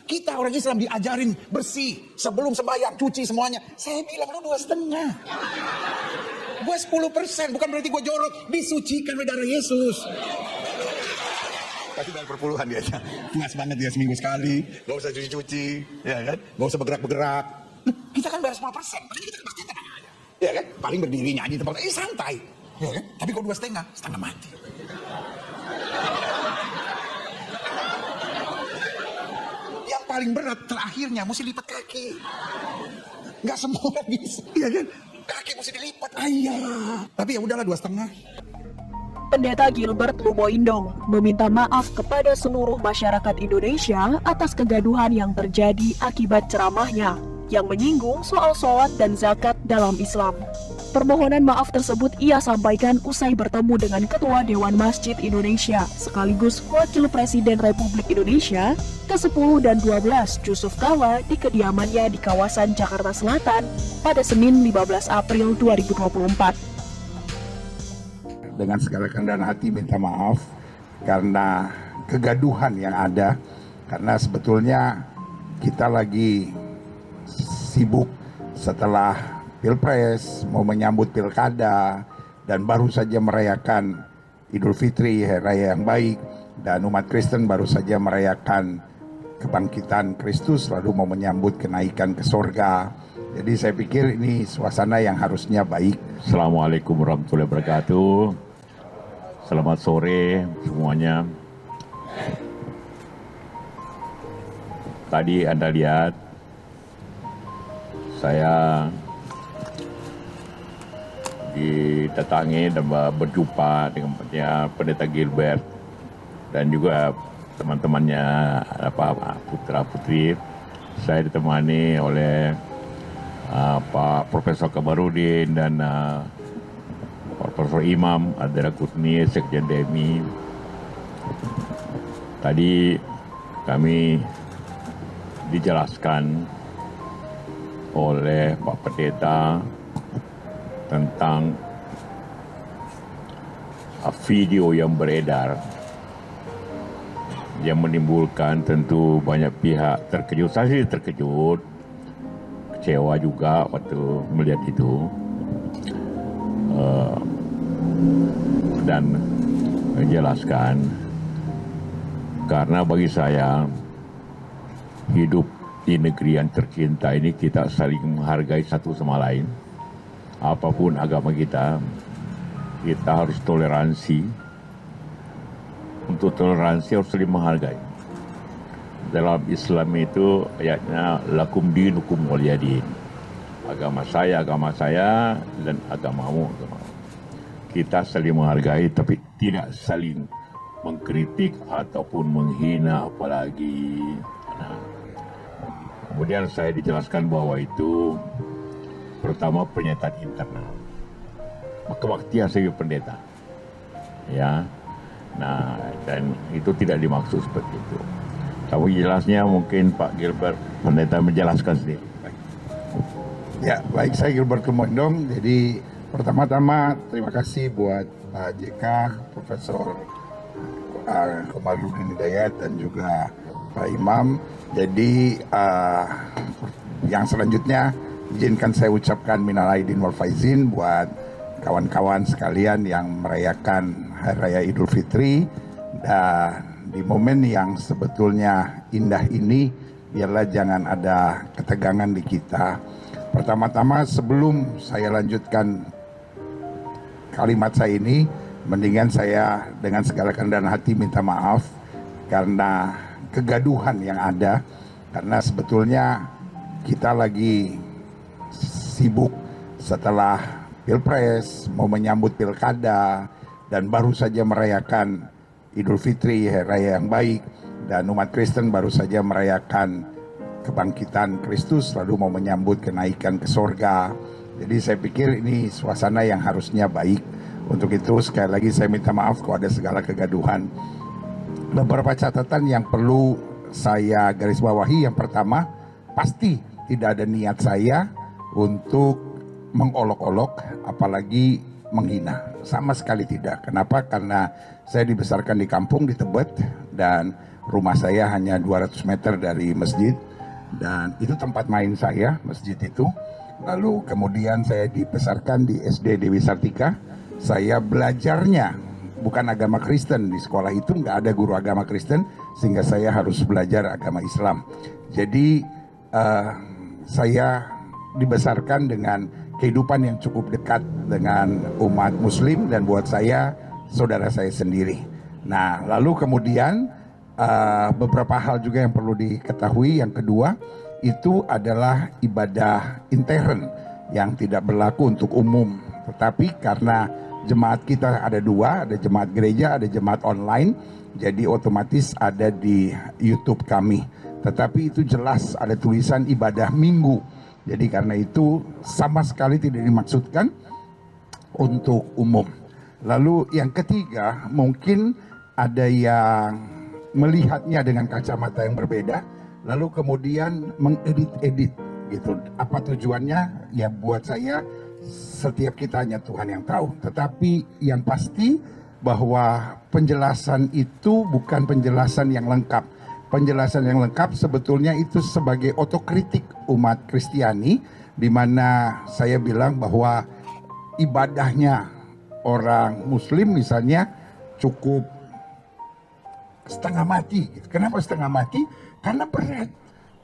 Kita orang Islam diajarin bersih sebelum sembahyang, cuci semuanya. Saya bilang lu 2,5. Gue 10%, bukan berarti gue jorok. Disucikan oleh darah Yesus. Pasti bayar perpuluhan dia. Puas banget dia seminggu sekali. Gak usah cuci-cuci, ya kan? Gak usah bergerak-bergerak. Kita kan bayar 10%. Padahal kita kan pasti tenang aja. Ya kan? Paling berdiri nyanyi tempat. Santai. Ya kan? Tapi kalau 2,5, setengah mati. Yang paling berat terakhirnya mesti lipat kaki. Nggak semua bisa, ya kan? Kaki mesti dilipat. Ayah. Tapi ya udahlah 2,5. Pendeta Gilbert Lumoindong meminta maaf kepada seluruh masyarakat Indonesia atas kegaduhan yang terjadi akibat ceramahnya yang menyinggung soal sholat dan zakat dalam Islam. Permohonan maaf tersebut ia sampaikan usai bertemu dengan Ketua Dewan Masjid Indonesia sekaligus Wakil Presiden Republik Indonesia ke-10 dan 12 Jusuf Kalla di kediamannya di kawasan Jakarta Selatan pada Senin 15 April 2024. Dengan segala kerendahan hati minta maaf karena kegaduhan yang ada, karena sebetulnya kita lagi sibuk setelah Pilpres, mau menyambut Pilkada, dan baru saja merayakan Idul Fitri, Hari Raya yang baik, dan umat Kristen baru saja merayakan kebangkitan Kristus, lalu mau menyambut kenaikan ke sorga. Jadi saya pikir ini suasana yang harusnya baik. Assalamualaikum warahmatullahi wabarakatuh. Selamat sore semuanya. Tadi Anda lihat saya didatangi dan berjumpa dengan Pendeta Gilbert dan juga teman-temannya putra-putri. Saya ditemani oleh Pak Profesor Kamarudin dan Profesor Imam Adera Kutni, Sekjen DMI. Tadi kami dijelaskan oleh Pak Pendeta tentang video yang beredar yang menimbulkan tentu banyak pihak terkejut. Saya sih terkejut, kecewa juga waktu melihat itu. Dan menjelaskan karena bagi saya hidup di negeri yang tercinta ini kita saling menghargai satu sama lain. Apapun agama kita harus toleransi. Untuk toleransi harus saling menghargai. Dalam Islam itu ayatnya lakum dinukum waliyadin. Agama saya dan agamamu. Kita saling menghargai tapi tidak saling mengkritik ataupun menghina apalagi. Nah, kemudian saya dijelaskan bahwa itu pertama pernyataan internal. Kebaktian sebagai pendeta. Ya. Nah, dan itu tidak dimaksud seperti itu. Tapi jelasnya mungkin Pak Gilbert Pendeta menjelaskan sendiri. Ya, baik, saya Gilbert Lumoindong. Jadi pertama-tama terima kasih buat Pak JK, Profesor Kamarudin Hidayat dan juga Pak Imam. Jadi yang selanjutnya izinkan saya ucapkan minal aidin wal faizin buat kawan-kawan sekalian yang merayakan Hari Raya Idul Fitri. Dan di momen yang sebetulnya indah ini, biarlah jangan ada ketegangan di kita. Pertama-tama sebelum saya lanjutkan kalimat saya ini, mendingan saya dengan segala kerendahan hati minta maaf karena kegaduhan yang ada. Karena sebetulnya kita lagi sibuk setelah Pilpres, mau menyambut Pilkada, dan baru saja merayakan Idul Fitri, Hari Raya yang baik, dan umat Kristen baru saja merayakan kebangkitan Kristus, lalu mau menyambut kenaikan ke sorga. Jadi saya pikir ini suasana yang harusnya baik. Untuk itu sekali lagi saya minta maaf kalau ada segala kegaduhan. Beberapa catatan yang perlu saya garis bawahi. Yang pertama, pasti tidak ada niat saya untuk mengolok-olok apalagi menghina. Sama sekali tidak. Kenapa? Karena saya dibesarkan di kampung di Tebet, dan Rumah saya hanya 200 meter dari masjid dan itu tempat main saya, masjid itu. Lalu kemudian saya dibesarkan di SD Dewi Sartika. Saya belajarnya bukan agama Kristen, di sekolah itu nggak ada guru agama Kristen, sehingga saya harus belajar agama Islam. Jadi saya dibesarkan dengan kehidupan yang cukup dekat dengan umat Muslim dan buat saya saudara saya sendiri. Nah, lalu kemudian beberapa hal juga yang perlu diketahui. Yang kedua itu adalah ibadah intern yang tidak berlaku untuk umum, tetapi karena jemaat kita ada dua, ada jemaat gereja, ada jemaat online, jadi otomatis ada di YouTube kami. Tetapi itu jelas ada tulisan ibadah minggu. Jadi karena itu sama sekali tidak dimaksudkan untuk umum. Lalu yang ketiga, mungkin ada yang melihatnya dengan kacamata yang berbeda, lalu kemudian mengedit-edit gitu. Apa tujuannya? Ya buat saya setiap kita hanya Tuhan yang tahu. Tetapi yang pasti bahwa penjelasan itu bukan penjelasan yang lengkap. Penjelasan yang lengkap sebetulnya itu sebagai otokritik umat Kristiani, di mana saya bilang bahwa ibadahnya orang Muslim misalnya cukup setengah mati. Kenapa setengah mati? Karena berat.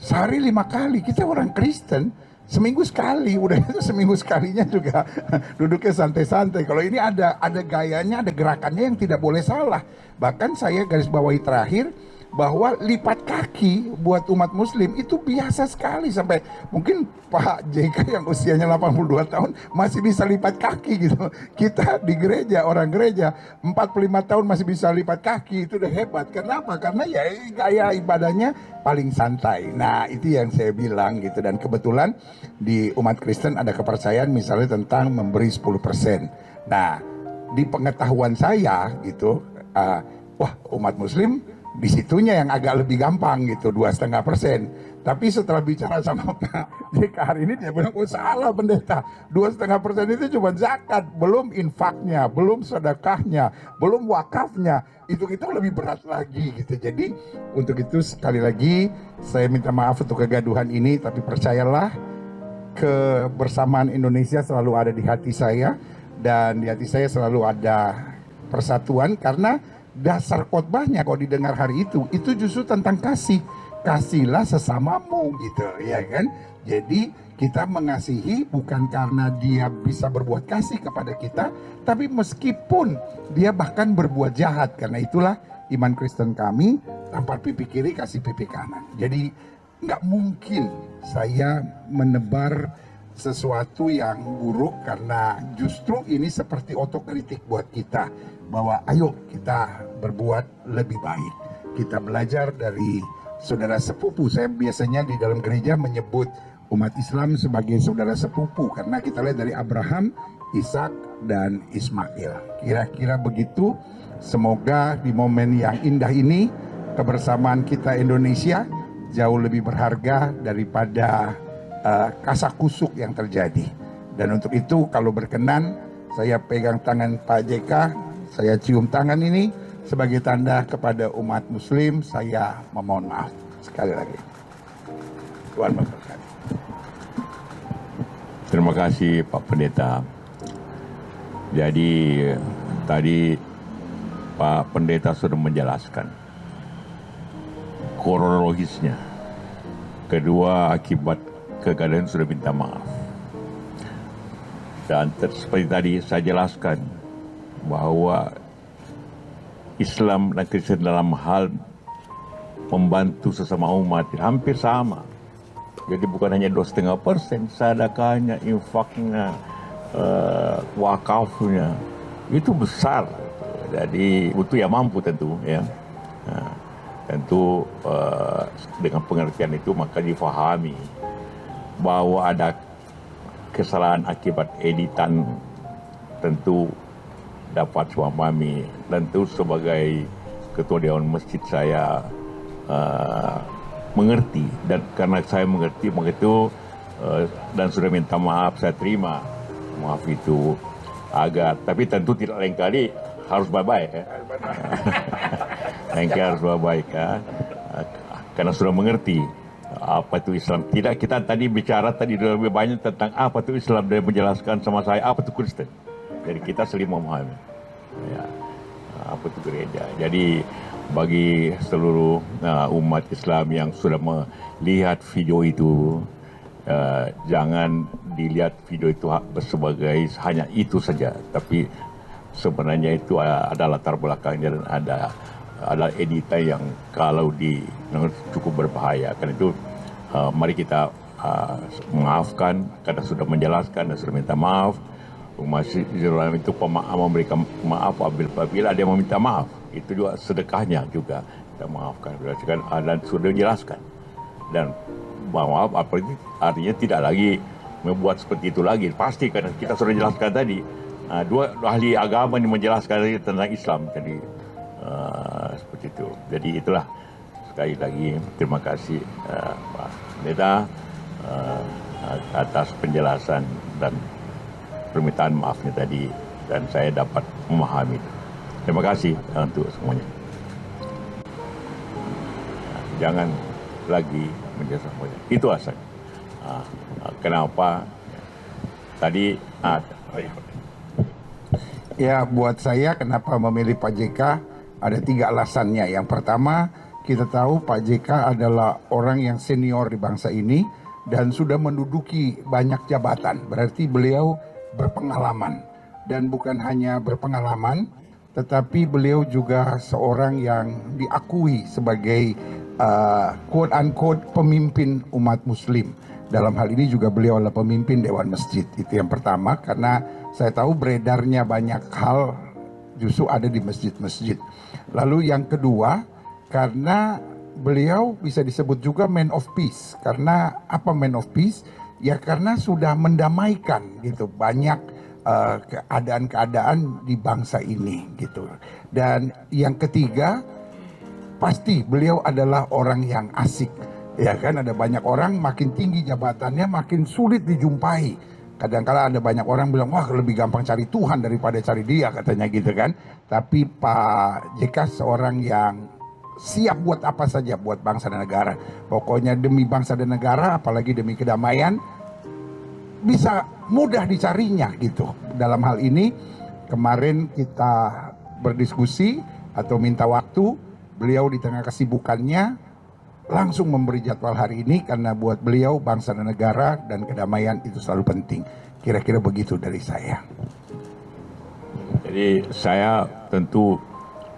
Sehari 5 kali. Kita orang Kristen seminggu sekali. Udah itu seminggu sekalinya juga duduknya santai-santai. Kalau ini ada gayanya, ada gerakannya yang tidak boleh salah. Bahkan saya garis bawahi terakhir bahwa lipat kaki buat umat Muslim itu biasa sekali. Sampai mungkin Pak JK yang usianya 82 tahun masih bisa lipat kaki gitu. Kita di gereja, orang gereja 45 tahun masih bisa lipat kaki, itu udah hebat. Kenapa? Karena ya gaya ibadahnya paling santai. Nah itu yang saya bilang gitu. Dan kebetulan di umat Kristen ada kepercayaan misalnya tentang memberi 10%. Nah di pengetahuan saya gitu, wah umat Muslim di situnya yang agak lebih gampang gitu, 2,5%. Tapi setelah bicara sama Pak JK hari ini, dia bilang, oh salah pendeta, 2,5% itu cuma zakat, belum infaknya, belum sedekahnya, belum wakafnya. Itu lebih berat lagi gitu. Jadi untuk itu sekali lagi saya minta maaf untuk kegaduhan ini, tapi percayalah kebersamaan Indonesia selalu ada di hati saya, dan di hati saya selalu ada persatuan, karena dasar khotbahnya kalau didengar hari itu justru tentang kasih. Kasihlah sesamamu gitu ya kan. Jadi kita mengasihi bukan karena dia bisa berbuat kasih kepada kita, tapi meskipun dia bahkan berbuat jahat. Karena itulah iman Kristen kami, tampar pipi kiri kasih pipi kanan. Jadi nggak mungkin saya menebar sesuatu yang buruk, karena justru ini seperti otokritik buat kita, bahwa ayo kita berbuat lebih baik. Kita belajar dari saudara sepupu. Saya biasanya di dalam gereja menyebut umat Islam sebagai saudara sepupu, karena kita lihat dari Abraham, Ishak, dan Ismail. Kira-kira begitu. Semoga di momen yang indah ini kebersamaan kita Indonesia jauh lebih berharga daripada kasakusuk yang terjadi. Dan untuk itu kalau berkenan saya pegang tangan Pak JK, saya cium tangan ini sebagai tanda kepada umat Muslim. Saya memohon maaf sekali lagi. Tuhan memberkati. Terima kasih Pak Pendeta. Jadi tadi Pak Pendeta sudah menjelaskan kronologisnya. Kedua, akibat kegaduhan sudah minta maaf. Dan seperti tadi saya jelaskan bahwa Islam dan Kristen dalam hal membantu sesama umat hampir sama. Jadi bukan hanya 2,5%, sedekahnya, infaknya, wakafnya itu besar. Jadi itu ya mampu tentu ya. Nah, tentu dengan pengertian itu maka difahami bahwa ada kesalahan akibat editan, tentu dapat memahami. Tentu sebagai ketua dewan masjid saya mengerti, dan karena saya mengerti begitu dan sudah minta maaf, saya terima maaf itu agar, tapi tentu tidak lain kali harus baik-baik ya. Lain kali harus baik-baik ya. karena sudah mengerti apa itu Islam. Tidak, kita tadi bicara lebih banyak tentang apa itu Islam dan menjelaskan sama saya apa itu Kristen. Jadi kita saling memahami. Ya, apa itu gereja. Jadi bagi seluruh umat Islam yang sudah melihat video itu, jangan dilihat video itu sebagai hanya itu saja, tapi sebenarnya itu ada latar belakangnya dan ada editan yang kalau cukup berbahaya. Karena itu mari kita maafkan karena sudah menjelaskan dan sudah minta maaf. Umat Islam itu memberikan maaf apabila ada yang meminta maaf. Itu juga sedekahnya juga kita maafkan dan sudah dijelaskan. Dan maaf artinya tidak lagi membuat seperti itu lagi. Pasti karena kita sudah jelaskan tadi. Dua ahli agama yang menjelaskan tentang Islam. Jadi seperti itu. Jadi itulah sekali lagi terima kasih Pak Pendeta atas penjelasan dan permintaan maafnya tadi, dan saya dapat memahami. Terima kasih untuk semuanya. Jangan lagi menjadi semuanya. Itu asalnya. Kenapa tadi Ya, buat saya kenapa memilih Pak JK ada 3 alasannya. Yang pertama, kita tahu Pak JK adalah orang yang senior di bangsa ini dan sudah menduduki banyak jabatan. Berarti beliau berpengalaman. Dan bukan hanya berpengalaman, tetapi beliau juga seorang yang diakui sebagai quote-unquote pemimpin umat muslim. Dalam hal ini juga beliau adalah pemimpin Dewan Masjid. Itu yang pertama, karena saya tahu beredarnya banyak hal justru ada di masjid-masjid. Lalu yang kedua, karena beliau bisa disebut juga man of peace. Karena apa man of peace? Ya karena sudah mendamaikan gitu banyak keadaan-keadaan di bangsa ini gitu. Dan yang ketiga, pasti beliau adalah orang yang asik. Ya kan, ada banyak orang makin tinggi jabatannya makin sulit dijumpai. Kadang-kala ada banyak orang bilang, wah lebih gampang cari Tuhan daripada cari dia, katanya gitu kan. Tapi Pak JK seorang yang siap buat apa saja buat bangsa dan negara. Pokoknya demi bangsa dan negara, apalagi demi kedamaian, bisa mudah dicarinya gitu. Dalam hal ini, kemarin kita berdiskusi atau minta waktu, beliau di tengah kesibukannya langsung memberi jadwal hari ini karena buat beliau bangsa dan negara dan kedamaian itu selalu penting. Kira-kira begitu dari saya. Jadi saya tentu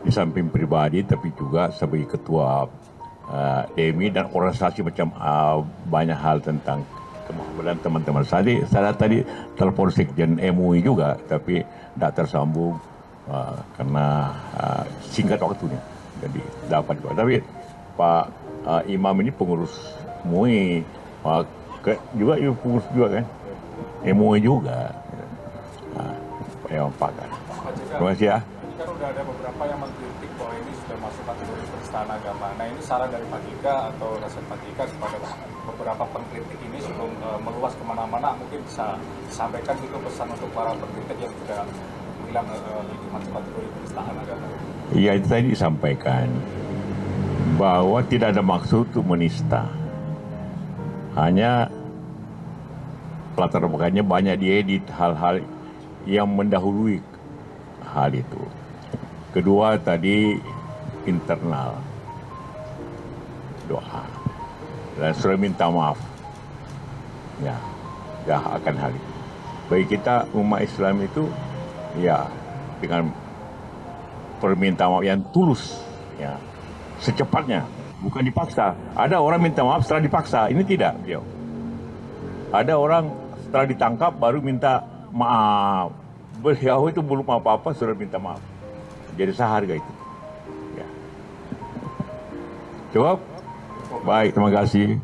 di samping pribadi tapi juga sebagai ketua DMI dan organisasi macam banyak hal tentang kemahamulan teman-teman. Saya tadi telepon Sekjen MUI juga tapi tidak tersambung karena singkat waktunya. Jadi dapat juga. Tapi Pak Imam ini pengurus MUI juga pengurus juga kan, MUI juga. Yang Pak kan. Terima kasih ya. Ini kan udah ada beberapa yang mengkritik bahwa ini sudah masuk kategori penistaan agama. Nah ini saran dari Pak JK atau nasihat Pak JK kepada beberapa pengkritik ini sebelum meluas kemana-mana mungkin bisa disampaikan gitu pesan untuk para pengkritik yang sudah bilang itu masuk kategori penistaan agama. Iya itu tadi disampaikan bahwa tidak ada maksud untuk menista. Hanya latar belakangnya banyak diedit hal-hal yang mendahului hal itu. Kedua tadi internal doa dan sudah minta maaf ya akan hal itu. Bagi kita umat Islam itu ya dengan permintaan maaf yang tulus ya secepatnya, bukan dipaksa. Ada orang minta maaf setelah dipaksa, ini tidak. Ada orang setelah ditangkap baru minta maaf. Beliau itu belum apa-apa sudah minta maaf. Jadi saya harga itu. Ya. Cukup? Baik, terima kasih.